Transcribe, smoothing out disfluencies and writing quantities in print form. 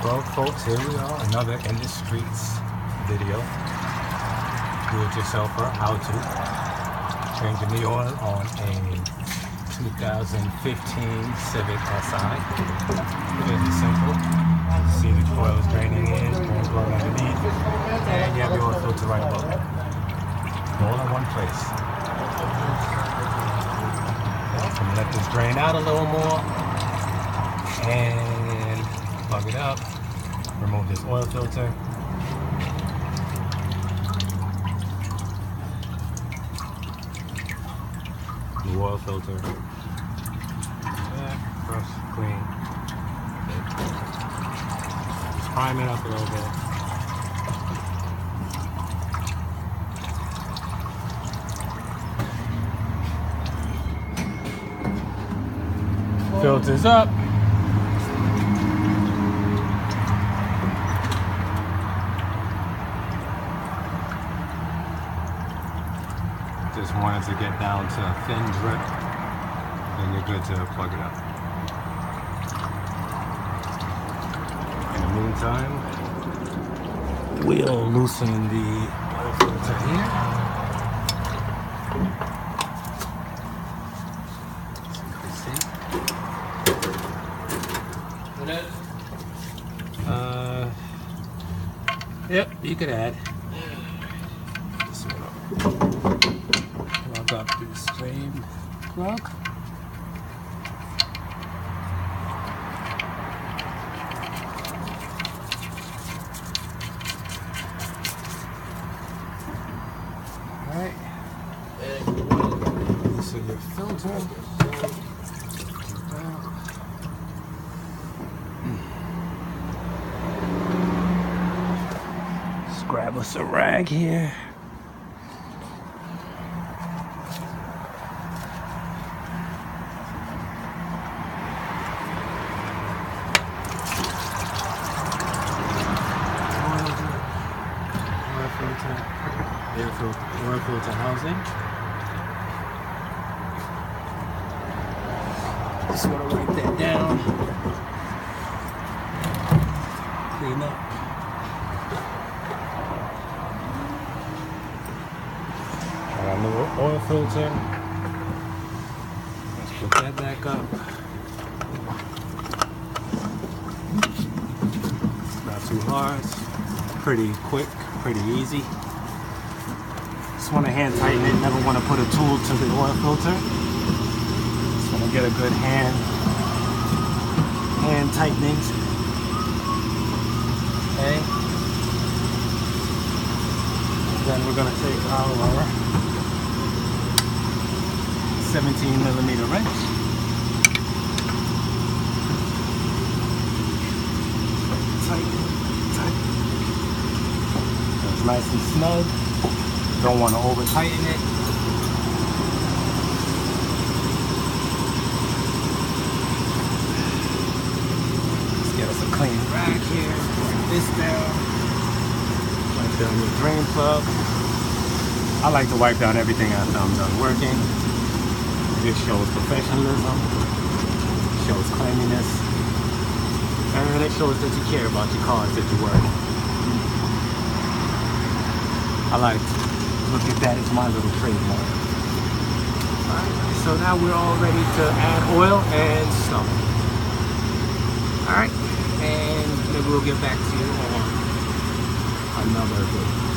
Well, folks, here we are, another in the streets video. Do-it-yourselfer, how to changing the oil on a 2015 Civic Si. Really simple. Civic oil is draining in, drain plug underneath, and you have your oil filter right above it. All in one place. I'm gonna let this drain out a little more and plug it up. Remove this oil filter. New oil filter. Brush, clean. Just prime it up a little bit. Filters up. Just wanted to get down to a thin drip, then you're good to plug it up. In the meantime, we'll loosen the oil filter here. Yep, you could add. This one up. Plug up this drain plug. Alright. So your filter. Grab us a rag here. Oil filter housing. Just want to wipe that down. Clean up. Our new oil filter. Let's put that back up. Not too hard. Pretty quick, pretty easy. Just want to hand tighten it. Never want to put a tool to the oil filter. Just want to get a good hand tightening. Okay. Then we're going to take our 17mm wrench. Tight. It's nice and snug. Don't want to over tighten it. Let's get us a clean rag here. Wipe this down. Wipe down your drain plug. I like to wipe down everything after I'm done working. This shows professionalism, shows cleanliness, and it shows that you care about your cars that you work. I like to look at that as my little trademark. Alright, so now we're all ready to add oil and stuff. Alright, and maybe we'll get back to you on another video.